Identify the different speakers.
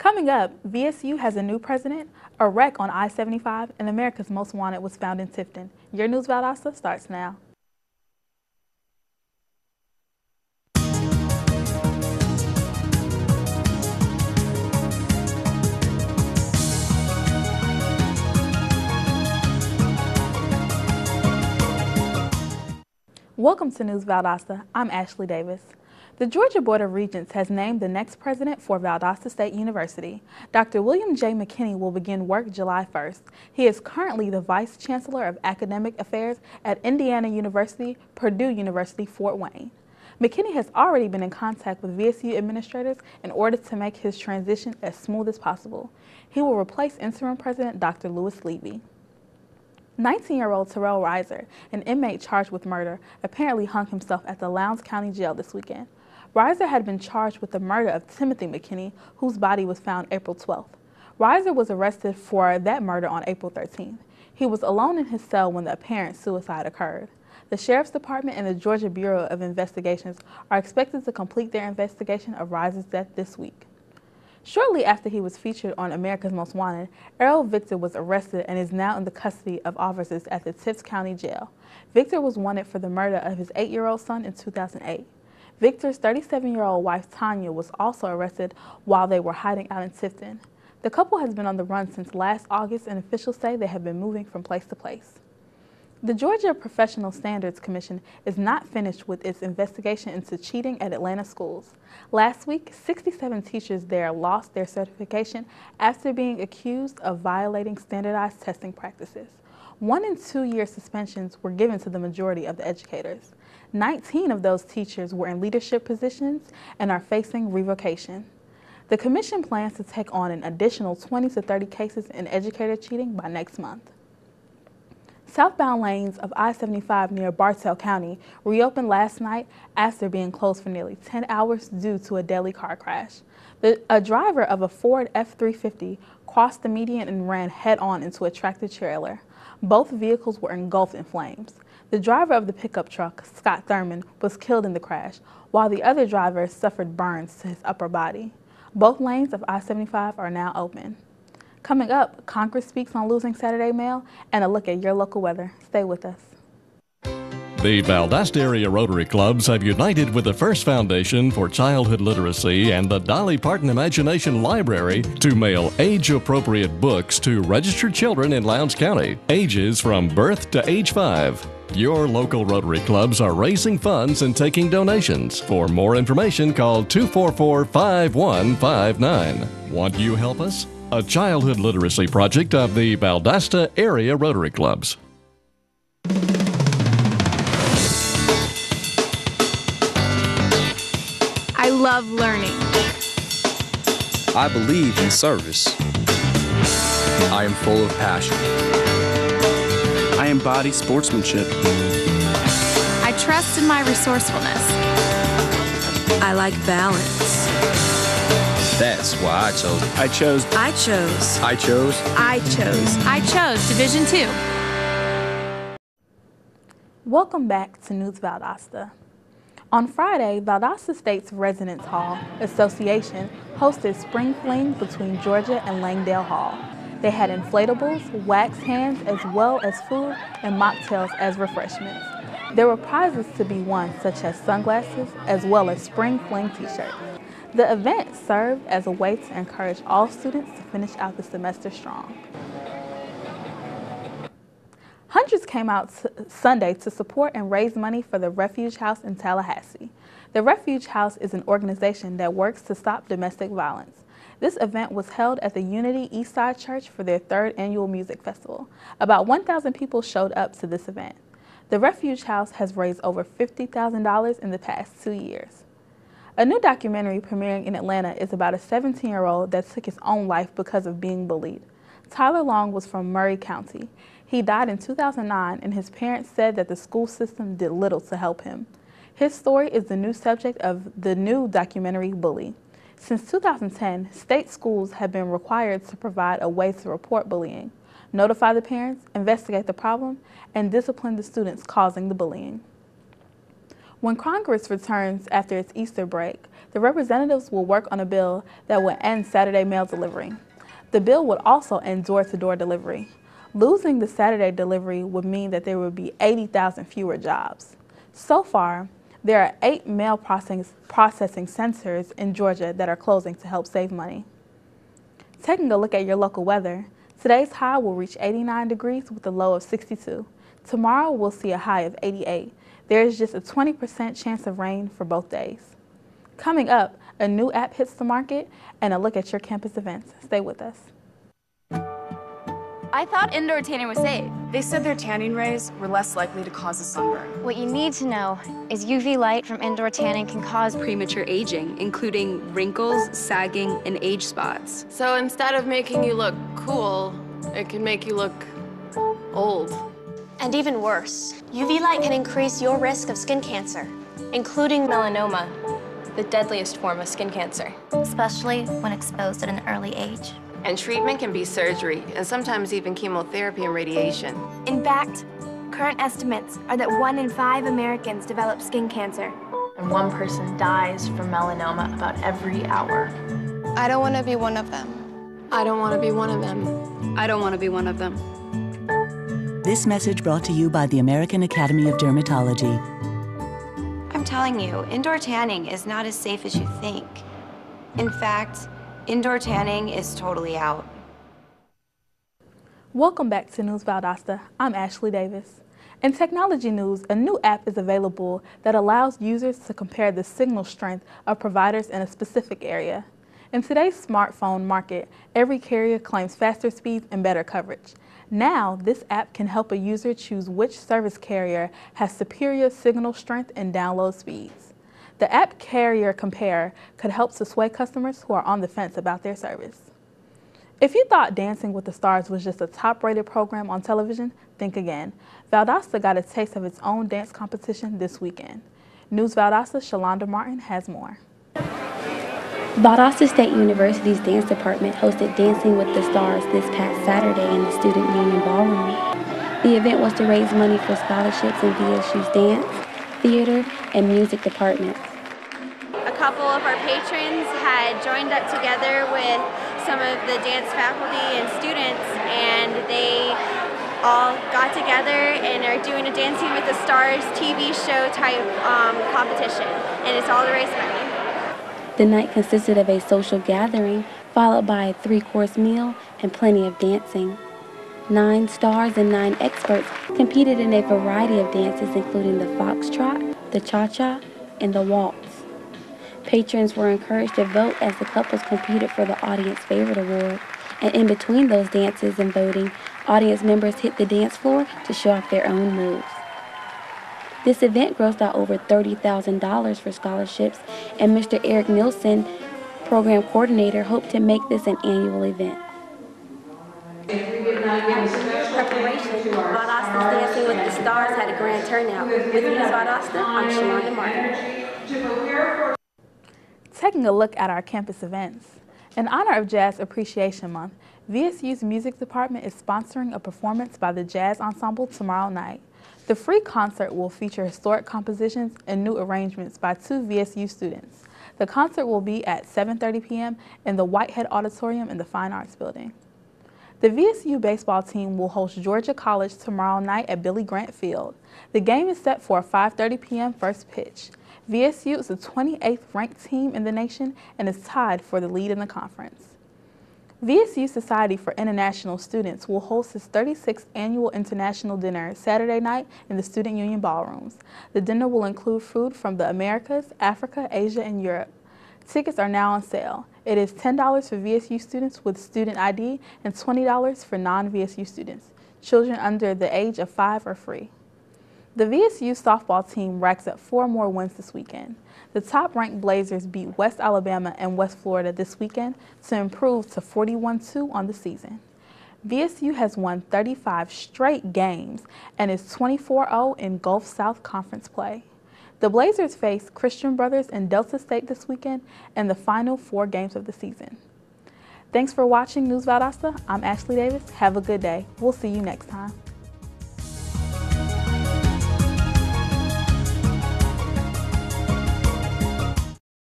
Speaker 1: Coming up, VSU has a new president, a wreck on I-75, and America's Most Wanted was found in Tifton. Your News Valdosta starts now. Welcome to News Valdosta. I'm Ashley Davis. The Georgia Board of Regents has named the next president for Valdosta State University. Dr. William J. McKinney will begin work July 1st. He is currently the Vice Chancellor of Academic Affairs at Indiana University, Purdue University, Fort Wayne. McKinney has already been in contact with VSU administrators in order to make his transition as smooth as possible. He will replace interim president Dr. Lewis Levy. 19-year-old Terrell Reiser, an inmate charged with murder, apparently hung himself at the Lowndes County Jail this weekend. Reiser had been charged with the murder of Timothy McKinney, whose body was found April 12th. Reiser was arrested for that murder on April 13th. He was alone in his cell when the apparent suicide occurred. The Sheriff's Department and the Georgia Bureau of Investigations are expected to complete their investigation of Reiser's death this week. Shortly after he was featured on America's Most Wanted, Errol Victor was arrested and is now in the custody of officers at the Tift County Jail. Victor was wanted for the murder of his 8-year-old son in 2008. Victor's 37-year-old wife, Tanya, was also arrested while they were hiding out in Tifton. The couple has been on the run since last August, and officials say they have been moving from place to place. The Georgia Professional Standards Commission is not finished with its investigation into cheating at Atlanta schools. Last week, 67 teachers there lost their certification after being accused of violating standardized testing practices. 1- and 2-year suspensions were given to the majority of the educators. 19 of those teachers were in leadership positions and are facing revocation. The commission plans to take on an additional 20 to 30 cases in educator cheating by next month. Southbound lanes of I-75 near Bartow County reopened last night after being closed for nearly 10 hours due to a deadly car crash. A driver of a Ford F-350 crossed the median and ran head-on into a tractor trailer. Both vehicles were engulfed in flames. The driver of the pickup truck, Scott Thurman, was killed in the crash, while the other driver suffered burns to his upper body. Both lanes of I-75 are now open. Coming up, Congress speaks on losing Saturday mail and a look at your local weather. Stay with us.
Speaker 2: The Valdosta Area Rotary Clubs have united with the First Foundation for Childhood Literacy and the Dolly Parton Imagination Library to mail age-appropriate books to registered children in Lowndes County, ages from birth to age 5. Your local Rotary Clubs are raising funds and taking donations. For more information, call 244-5159. Want you help us? A childhood literacy project of the Valdosta Area Rotary Clubs.
Speaker 3: I love learning.
Speaker 4: I believe in service. I am full of passion.
Speaker 5: I embody sportsmanship.
Speaker 3: I trust in my resourcefulness.
Speaker 6: I like balance.
Speaker 4: That's why I chose.
Speaker 5: I chose.
Speaker 6: I chose.
Speaker 4: I chose.
Speaker 6: I chose.
Speaker 3: I chose Division II.
Speaker 1: Welcome back to News Valdosta. On Friday, Valdosta State's Residence Hall Association hosted Spring Fling between Georgia and Langdale Hall. They had inflatables, wax hands, as well as food and mocktails as refreshments. There were prizes to be won, such as sunglasses, as well as Spring Fling t-shirts. The event served as a way to encourage all students to finish out the semester strong. Hundreds came out Sunday to support and raise money for the Refuge House in Tallahassee. The Refuge House is an organization that works to stop domestic violence. This event was held at the Unity Eastside Church for their 3rd annual music festival. About 1,000 people showed up to this event. The Refuge House has raised over $50,000 in the past 2 years. A new documentary premiering in Atlanta is about a 17-year-old that took his own life because of being bullied. Tyler Long was from Murray County. He died in 2009, and his parents said that the school system did little to help him. His story is the new subject of the new documentary, Bully. Since 2010, state schools have been required to provide a way to report bullying, notify the parents, investigate the problem, and discipline the students causing the bullying. When Congress returns after its Easter break, the representatives will work on a bill that will end Saturday mail delivery. The bill would also end door-to-door delivery. Losing the Saturday delivery would mean that there would be 80,000 fewer jobs. So far, there are 8 mail processing centers in Georgia that are closing to help save money. Taking a look at your local weather, today's high will reach 89 degrees with a low of 62. Tomorrow we'll see a high of 88. There is just a 20% chance of rain for both days. Coming up, a new app hits the market and a look at your campus events. Stay with us.
Speaker 7: I thought indoor tanning was safe.
Speaker 8: They said their tanning rays were less likely to cause a sunburn.
Speaker 9: What you need to know is UV light from indoor tanning can cause
Speaker 10: premature aging, including wrinkles, sagging, and age spots.
Speaker 11: So instead of making you look cool, it can make you look old.
Speaker 12: And even worse, UV light can increase your risk of skin cancer, including melanoma, the deadliest form of skin cancer.
Speaker 9: especially when exposed at an early age.
Speaker 11: And treatment can be surgery, and sometimes even chemotherapy and radiation.
Speaker 13: In fact, current estimates are that 1 in 5 Americans develop skin cancer.
Speaker 14: And 1 person dies from melanoma about every hour.
Speaker 15: I don't want to be one of them.
Speaker 11: I don't want to be one of them.
Speaker 10: I don't want to be one of them.
Speaker 16: This message brought to you by the American Academy of Dermatology.
Speaker 17: I'm telling you, indoor tanning is not as safe as you think. In fact, indoor tanning is totally out.
Speaker 1: Welcome back to News Valdosta. I'm Ashley Davis. In technology news, a new app is available that allows users to compare the signal strength of providers in a specific area. In today's smartphone market, every carrier claims faster speeds and better coverage. Now, this app can help a user choose which service carrier has superior signal strength and download speeds. The app Carrier Compare could help to sway customers who are on the fence about their service. If you thought Dancing with the Stars was just a top-rated program on television, think again. Valdosta got a taste of its own dance competition this weekend. News Valdosta, Shalonda Martin has more.
Speaker 18: Valdosta State University's dance department hosted Dancing with the Stars this past Saturday in the Student Union Ballroom. The event was to raise money for scholarships in VSU's dance, theater, and music departments.
Speaker 19: A couple of our patrons had joined up together with some of the dance faculty and students, and they all got together and are doing a Dancing with the Stars TV show type competition, and it's all to raise money.
Speaker 18: The night consisted of a social gathering, followed by a 3-course meal and plenty of dancing. 9 stars and 9 experts competed in a variety of dances, including the foxtrot, the cha-cha, and the waltz. Patrons were encouraged to vote as the couples competed for the Audience Favorite Award. And in between those dances and voting, audience members hit the dance floor to show off their own moves. This event grossed out over $30,000 for scholarships, and Mr. Eric Nielsen, program coordinator, hoped to make this an annual event.
Speaker 12: Preparation, Valdosta's Dancing with the Stars had a grand turnout. With News Valdosta, I'm Shalonda Martin.
Speaker 1: Taking a look at our campus events. In honor of Jazz Appreciation Month, VSU's music department is sponsoring a performance by the Jazz Ensemble tomorrow night. The free concert will feature historic compositions and new arrangements by 2 VSU students. The concert will be at 7:30 p.m. in the Whitehead Auditorium in the Fine Arts Building. The VSU baseball team will host Georgia College tomorrow night at Billy Grant Field. The game is set for a 5:30 p.m. first pitch. VSU is the 28th ranked team in the nation and is tied for the lead in the conference. VSU Society for International Students will host its 36th annual international dinner Saturday night in the Student Union Ballrooms. The dinner will include food from the Americas, Africa, Asia, and Europe. Tickets are now on sale. It is $10 for VSU students with student ID and $20 for non-VSU students. Children under the age of 5 are free. The VSU softball team racks up 4 more wins this weekend. The top-ranked Blazers beat West Alabama and West Florida this weekend to improve to 41-2 on the season. VSU has won 35 straight games and is 24-0 in Gulf South Conference play. The Blazers face Christian Brothers and Delta State this weekend in the final 4 games of the season. Thanks for watching News Valdosta. I'm Ashley Davis. Have a good day. We'll see you next time.